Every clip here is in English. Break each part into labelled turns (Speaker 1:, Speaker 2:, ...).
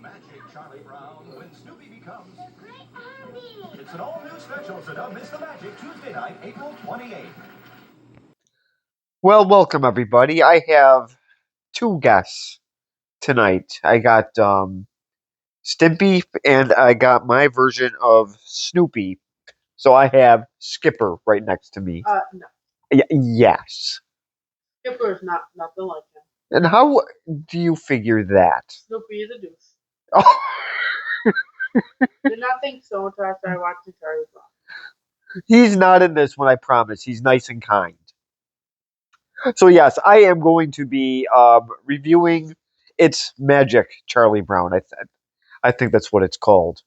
Speaker 1: Magic Charlie Brown when Snoopy becomes the Great Army. It's an all-new special, so don't miss the magic Tuesday night, April 28th.
Speaker 2: Well, welcome everybody. I have two guests tonight. I got Stimpy and I got my version of Snoopy. So I have Skipper right next to me.
Speaker 3: No.
Speaker 2: Yes.
Speaker 3: Skipper is not nothing like him.
Speaker 2: And how do you figure that?
Speaker 3: Snoopy is a deuce.
Speaker 2: Oh,
Speaker 3: Did not think so until I started watching Charlie Brown.
Speaker 2: he's not in this one, I promise. He's nice and kind. So yes, I am going to be reviewing It's Magic Charlie Brown. I think that's what it's called.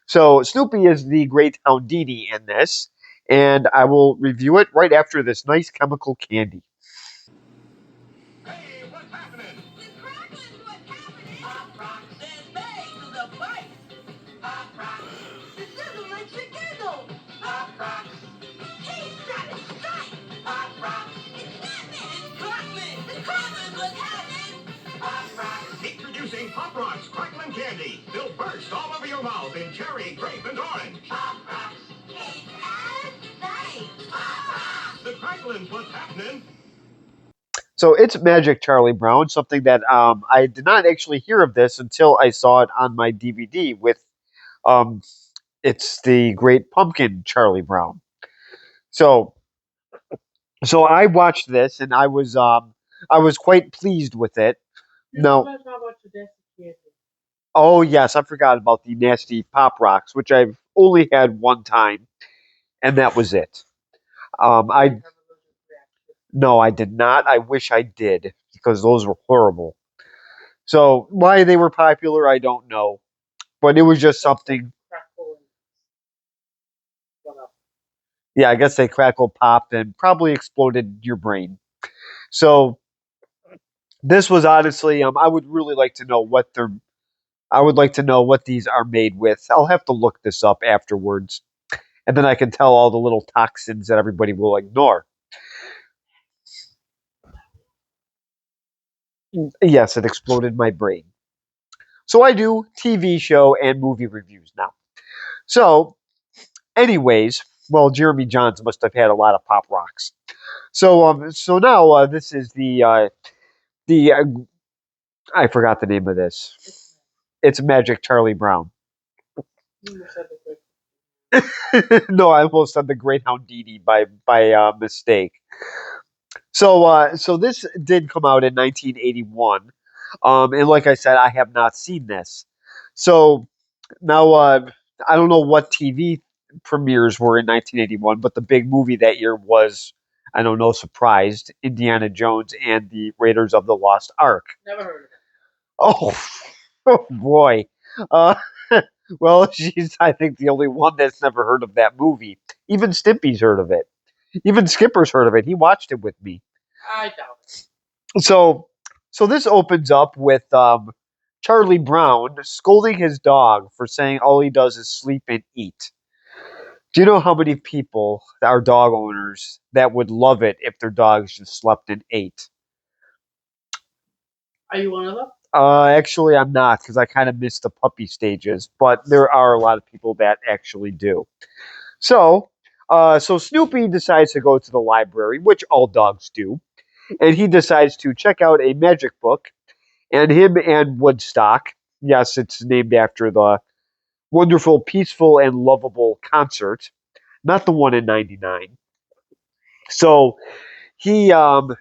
Speaker 2: So Snoopy is the great Houdini in this, and I will review it right after this nice chemical candy.
Speaker 1: Hey, what's happening?
Speaker 4: The crackling's what's happening. Pop rocks and bang to the fight. Pop rocks. The sizzle makes you giggle. Pop rocks. He's trying to strike. Pop rocks. It's Batman. It's crackling. The crackling's what's happening. Pop rocks.
Speaker 1: Introducing Pop Rocks Crackling Candy. They'll burst all over your mouth in cherry, grape, and orange.
Speaker 4: Pop rocks. It's as bang. Pop rocks.
Speaker 1: The crackling's what's happening.
Speaker 2: So It's Magic Charlie Brown, something that I did not actually hear of this until I saw it on my DVD with um, It's the Great Pumpkin Charlie Brown. So I watched this and I was quite pleased with it.
Speaker 3: You
Speaker 2: No.
Speaker 3: guys know about your Destiny candy.
Speaker 2: Oh yes, I forgot about the nasty Pop Rocks, which I've only had one time, and that was it. I No, I did not. I wish I did because those were horrible. So why they were popular, I don't know, but it was just something. Yeah, I guess they crackled, popped, and probably exploded your brain. So this was honestly, I would really like to know what they're. I would like to know what these are made with. I'll have to look this up afterwards, and then I can tell all the little toxins that everybody will ignore. Yes, it exploded my brain. So I do TV show and movie reviews now. So, anyways, well, Jeremy Johns must have had a lot of Pop Rocks. So now this is the I forgot the name of this. It's Magic Charlie Brown. No, I almost said the Great Houdini by mistake. So this did come out in 1981, and like I said, I have not seen this. So now I don't know what TV premieres were in 1981, but the big movie that year was, I don't know, surprised, Indiana Jones and the Raiders of the Lost Ark.
Speaker 3: Never heard of it.
Speaker 2: Oh, oh boy. Uh, well, she's, I think, the only one that's never heard of that movie. Even Stimpy's heard of it. Even Skipper's heard of it. He watched it with me.
Speaker 3: I doubt it.
Speaker 2: So this opens up with Charlie Brown scolding his dog for saying all he does is sleep and eat. Do you know how many people are dog owners that would love it if their dogs just slept and ate?
Speaker 3: Are you one of them?
Speaker 2: Actually, I'm not because I kind of missed the puppy stages, but there are a lot of people that actually do. So Snoopy decides to go to the library, which all dogs do, and he decides to check out a magic book. And him and Woodstock, yes, it's named after the wonderful, peaceful, and lovable concert, not the one in '99. So he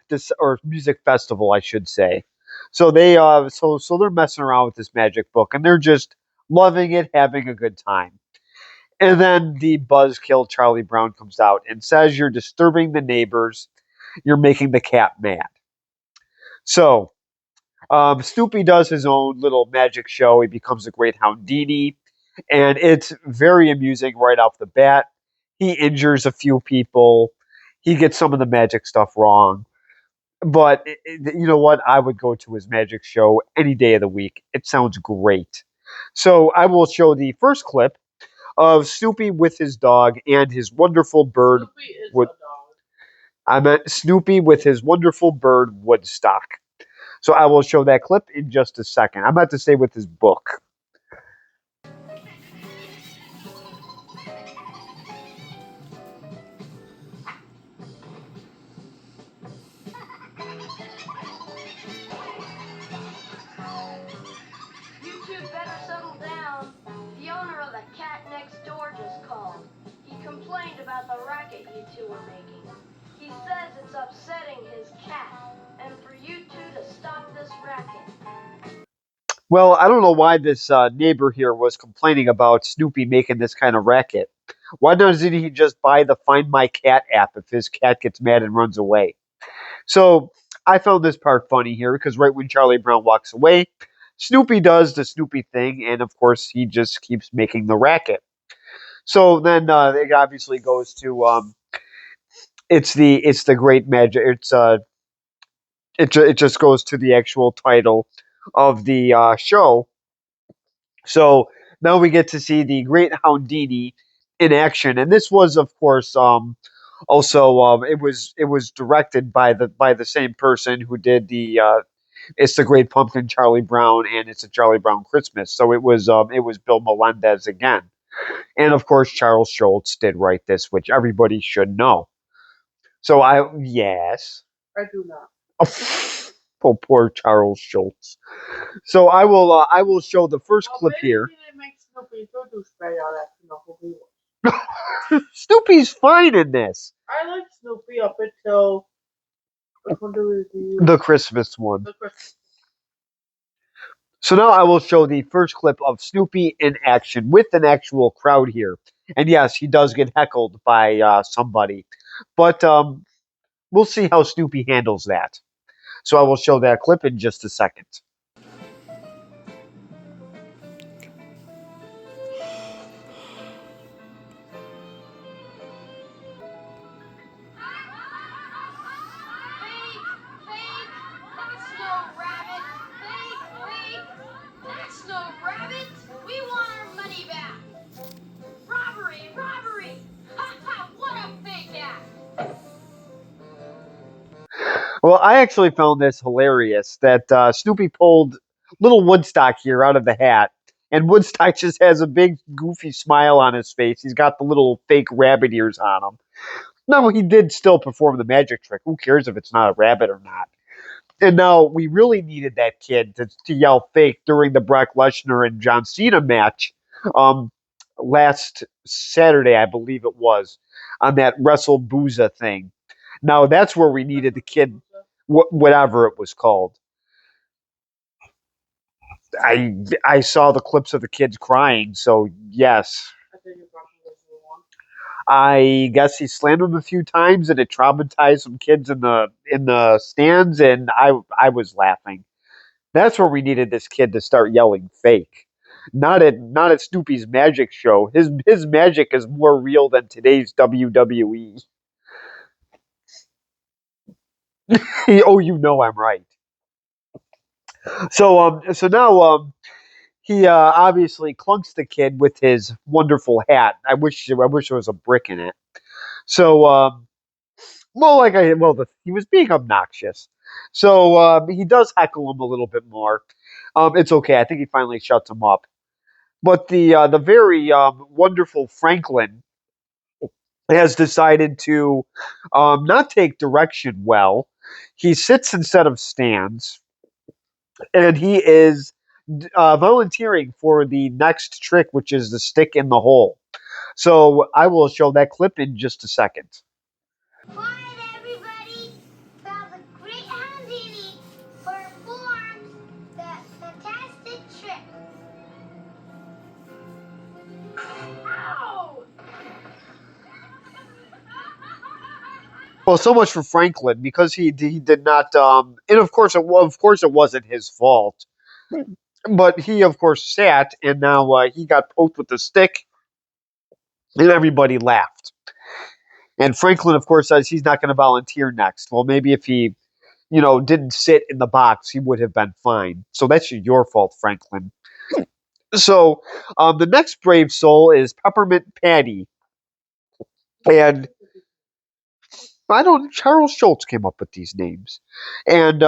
Speaker 2: this or music festival, I should say. So they're messing around with this magic book, and they're just loving it, having a good time. And then the buzzkill Charlie Brown comes out and says, "You're disturbing the neighbors. You're making the cat mad." So Snoopy does his own little magic show. He becomes a great Houdini, and it's very amusing right off the bat. He injures a few people. He gets some of the magic stuff wrong. But you know what? I would go to his magic show any day of the week. It sounds great. So I will show the first clip of Snoopy with his dog and his wonderful bird.
Speaker 3: Snoopy is
Speaker 2: Wood.
Speaker 3: a dog.
Speaker 2: I meant Snoopy with his wonderful bird Woodstock. So I will show that clip in just a second. I'm about to say with his book.
Speaker 5: You two better settle down. The owner of the cat next door just called. He complained about the racket you two are making. He says it's upsetting his cat, and for you two to stop this racket.
Speaker 2: Well, I don't know why this neighbor here was complaining about Snoopy making this kind of racket. Why doesn't he just buy the Find My Cat app if his cat gets mad and runs away? So I found this part funny here because right when Charlie Brown walks away, Snoopy does the Snoopy thing, and of course he just keeps making the racket. So then it obviously goes to it's the Great Magic. It just goes to the actual title of the show. So now we get to see the Great Houdini in action, and this was, of course, also it was directed by the same person who did the It's the Great Pumpkin, Charlie Brown, and It's a Charlie Brown Christmas. So it was Bill Melendez again, and of course Charles Schultz did write this, which everybody should know. So yes,
Speaker 3: I do not.
Speaker 2: oh poor Charles Schultz. So I will show the first clip here.
Speaker 3: Maybe they make Snoopy into a douchebag out after the whole movie.
Speaker 2: Snoopy's fine in this.
Speaker 3: I like Snoopy up until which one do we do?
Speaker 2: The Christmas one.
Speaker 3: The Christmas.
Speaker 2: So now I will show the first clip of Snoopy in action with an actual crowd here. And yes, he does get heckled by somebody. But we'll see how Snoopy handles that. So I will show that clip in just a second.
Speaker 5: That's no rabbit. That's no rabbit. We want our money back. Robbery. Ha ha, what a fake act.
Speaker 2: Well, I actually found this hilarious that Snoopy pulled little Woodstock here out of the hat. And Woodstock just has a big, goofy smile on his face. He's got the little fake rabbit ears on him. No, he did still perform the magic trick. Who cares if it's not a rabbit or not? And now we really needed that kid to yell fake during the Brock Lesnar and John Cena match um, last Saturday, I believe it was, on that Wrestle Booza thing. Now that's where we needed the kid, whatever it was called. I saw the clips of the kids crying, so yes.
Speaker 3: I think it probably was the one.
Speaker 2: I guess he slammed him a few times, and it traumatized some kids in the stands, and I was laughing. That's where we needed this kid to start yelling fake. Not at Snoopy's magic show. His magic is more real than today's WWE. Oh, you know I'm right. So now he obviously clunks the kid with his wonderful hat. I wish there was a brick in it. So he was being obnoxious. So he does heckle him a little bit more. It's okay. I think he finally shuts him up. But the very wonderful Franklin has decided to not take direction well. He sits instead of stands, and he is volunteering for the next trick, which is the stick in the hole. So I will show that clip in just a second.
Speaker 5: Quiet, everybody. While the Great Houdini performs the fantastic trick. Ow!
Speaker 2: Well, so much for Franklin because he did not, and of course it wasn't his fault. But he of course sat, and now he got poked with the stick, and everybody laughed. And Franklin, of course, says he's not going to volunteer next. Well, maybe if he, didn't sit in the box, he would have been fine. So that's your fault, Franklin. So the next brave soul is Peppermint Patty, and Charles Schultz came up with these names, and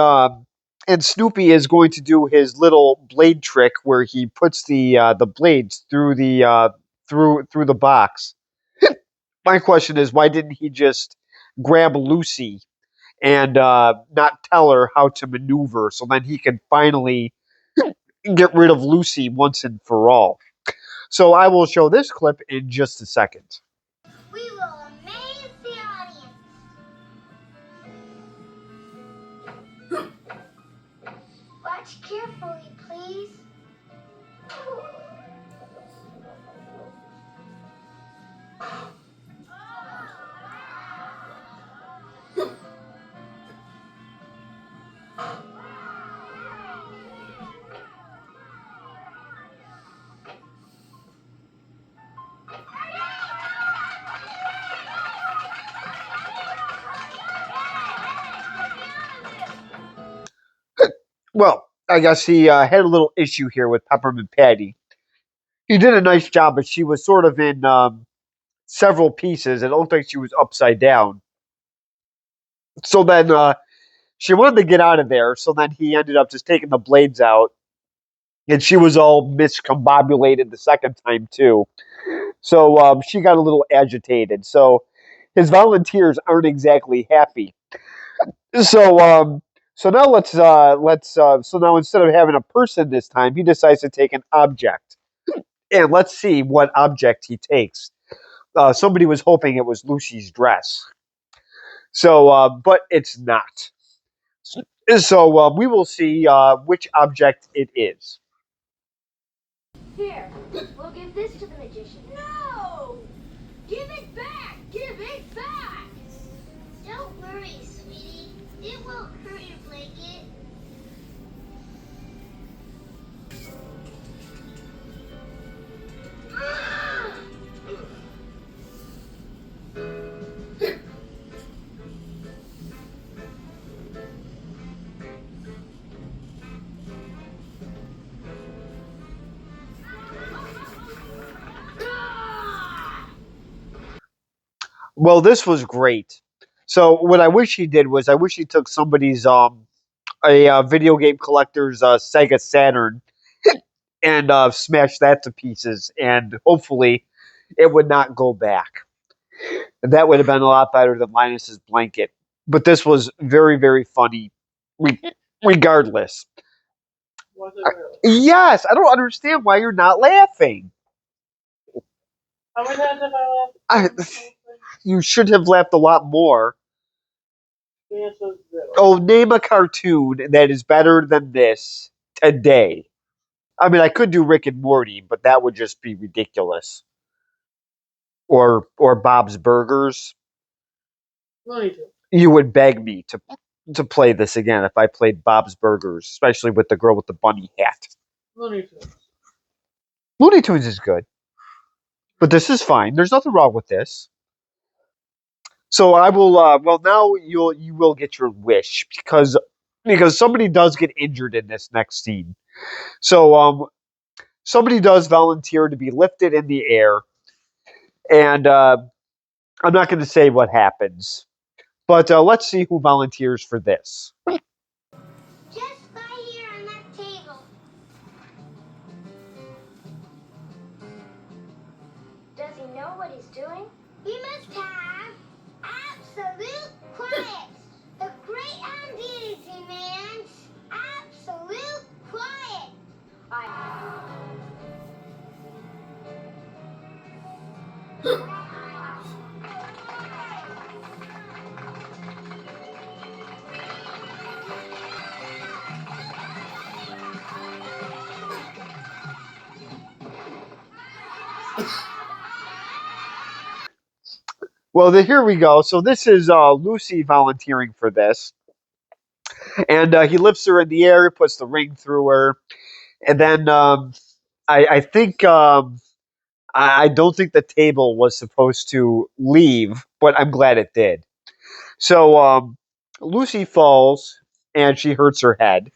Speaker 2: and Snoopy is going to do his little blade trick where he puts the blades through through the box. My question is, why didn't he just grab Lucy and not tell her how to maneuver, so then he can finally get rid of Lucy once and for all? So I will show this clip in just a second.
Speaker 6: We will amaze the audience. Watch carefully, please.
Speaker 2: Well, I guess he had a little issue here with Peppermint Patty. He did a nice job, but she was sort of in several pieces. It looked like she was upside down. So then she wanted to get out of there. So then he ended up just taking the blades out, and she was all miscombobulated the second time too. So she got a little agitated. So his volunteers aren't exactly happy. So now so now instead of having a person this time, he decides to take an object, and let's see what object he takes. Somebody was hoping it was Lucy's dress. So, but it's not. So we will see which object it is.
Speaker 6: Here, we'll give this to the magician.
Speaker 4: No! Give it back! Give it back!
Speaker 6: Don't worry, sweetie. It won't hurt your blanket.
Speaker 2: Well, this was great. So what I wish he did was I wish he took somebody's video game collector's Sega Saturn and smashed that to pieces, and hopefully it would not go back. That would have been a lot better than Linus's blanket. But this was very, very funny, regardless.
Speaker 3: Was it really?
Speaker 2: Yes, I don't understand why you're not laughing.
Speaker 3: How many times have I laughed?
Speaker 2: You should have laughed a lot more.
Speaker 3: The answer is 0.
Speaker 2: Oh, name a cartoon that is better than this today. I mean, I could do Rick and Morty, but that would just be ridiculous. Or Bob's Burgers.
Speaker 3: Looney Tunes.
Speaker 2: You would beg me to play this again if I played Bob's Burgers, especially with the girl with the bunny hat.
Speaker 3: Looney Tunes.
Speaker 2: Looney Tunes is good, but this is fine. There's nothing wrong with this. So I will. Well, now you will get your wish because somebody does get injured in this next scene. So somebody does volunteer to be lifted in the air, and I'm not going to say what happens, but let's see who volunteers for this.
Speaker 6: Just by here on that table.
Speaker 5: Does he know what he's doing?
Speaker 6: We must have absolute quiet. The great idea demands absolute quiet.
Speaker 2: Well, here we go. So this is Lucy volunteering for this, and he lifts her in the air, puts the ring through her, and then I think I don't think the table was supposed to leave, but I'm glad it did. So Lucy falls and she hurts her head,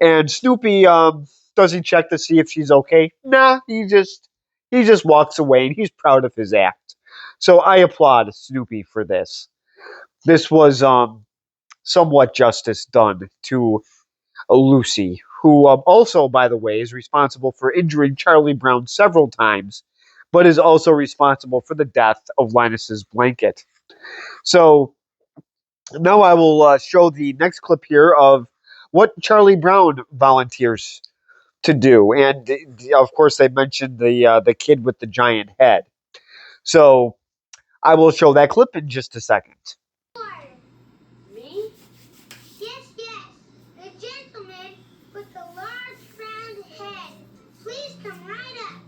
Speaker 2: and Snoopy does he check to see if she's okay? Nah, he just walks away, and he's proud of his act. So I applaud Snoopy for this. This was somewhat justice done to Lucy, who also, by the way, is responsible for injuring Charlie Brown several times, but is also responsible for the death of Linus's blanket. So now I will show the next clip here of what Charlie Brown volunteers to do, and of course they mentioned the kid with the giant head. So I will show that clip in just a second.
Speaker 5: Me?
Speaker 6: Yes, yes. The gentleman with the large round head. Please come right up.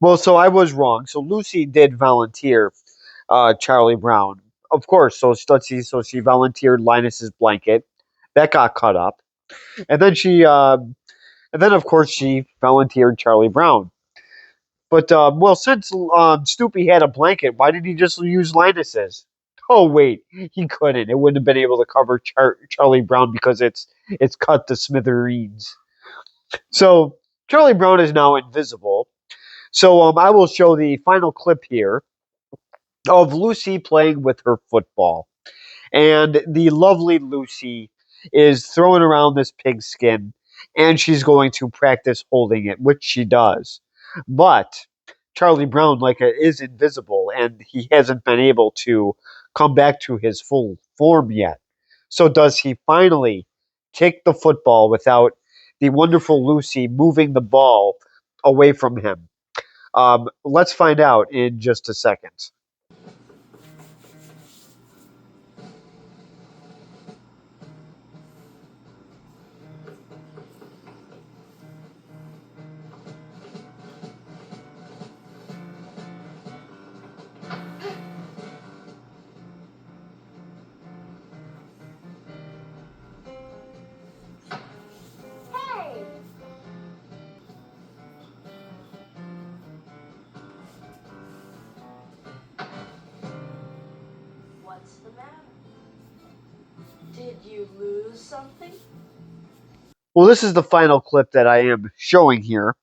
Speaker 2: Well, so I was wrong. So Lucy did volunteer Charlie Brown, of course. So let's see. So she volunteered Linus's blanket, that got cut up, and then of course she volunteered Charlie Brown. But well, since Snoopy had a blanket, why did he just use Linus's? Oh wait, he couldn't. It wouldn't have been able to cover Charlie Brown because it's cut to smithereens. So Charlie Brown is now invisible. So I will show the final clip here of Lucy playing with her football. And the lovely Lucy is throwing around this pigskin and she's going to practice holding it, which she does. But Charlie Brown, is invisible and he hasn't been able to come back to his full form yet. So does he finally kick the football without the wonderful Lucy moving the ball away from him? Let's find out in just a second.
Speaker 5: Hey! What's the matter? Did you lose something?
Speaker 2: Well, this is the final clip that I am showing here.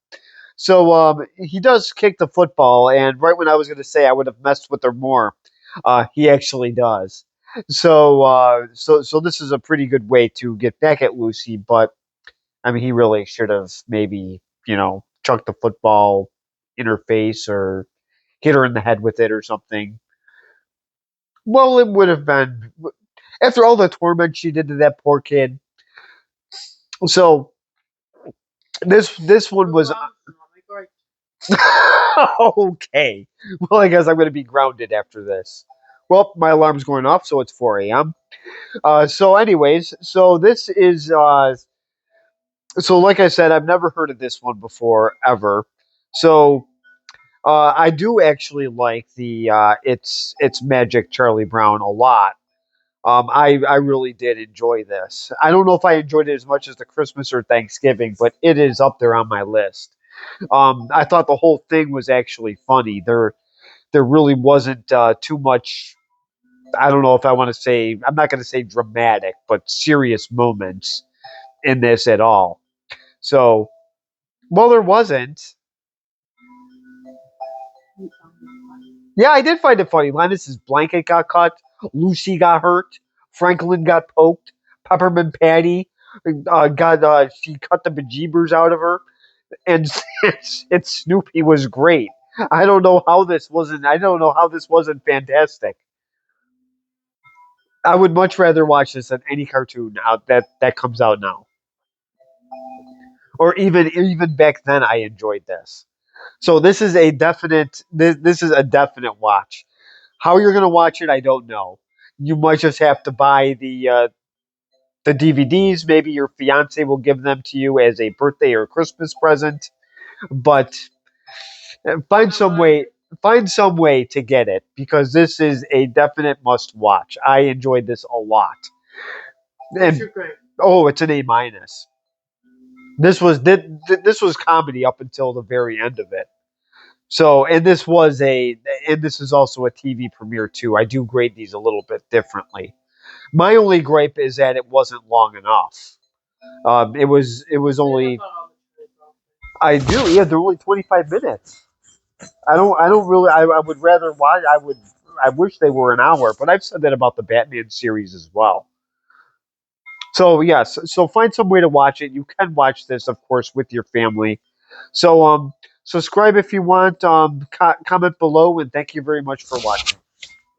Speaker 2: So he does kick the football, and right when I was going to say I would have messed with her more, he actually does. So this is a pretty good way to get back at Lucy, but I mean he really should have maybe chucked the football in her face or hit her in the head with it or something. Well, it would have been after all the torment she did to that poor kid. So this one was okay. Well, I guess I'm going to be grounded after this. Well, my alarm's going off, so it's 4 a.m. So, anyways, so this is so like I said, I've never heard of this one before ever. So I do actually like the it's Magic Charlie Brown a lot. I really did enjoy this. I don't know if I enjoyed it as much as the Christmas or Thanksgiving, but it is up there on my list. I thought the whole thing was actually funny. There really wasn't too much. I don't know if I want to say. I'm not going to say dramatic, but serious moments in this at all. So, well, there wasn't. Yeah, I did find it funny. Linus's blanket got cut. Lucy got hurt. Franklin got poked. Peppermint Patty got she cut the bejeebers out of her, and Snoopy was great. I don't know how this wasn't. I don't know how this wasn't fantastic. I would much rather watch this than any cartoon out that comes out now, or even back then. I enjoyed this. So this is a definite. This is a definite watch. How you're gonna watch it, I don't know. You might just have to buy the DVDs. Maybe your fiance will give them to you as a birthday or Christmas present. But find some way. Find some way to get it because this is a definite must watch. I enjoyed this a lot. And oh, it's an A minus. This was comedy up until the very end of it. So, and this is also a TV premiere too. I do grade these a little bit differently. My only gripe is that it wasn't long enough. It was only. I do. Yeah, they're only 25 minutes. I don't really. I would rather watch. I wish they were an hour, but I've said that about the Batman series as well. So yes, so find some way to watch it. You can watch this, of course, with your family. So subscribe if you want. Comment below, and thank you very much for watching.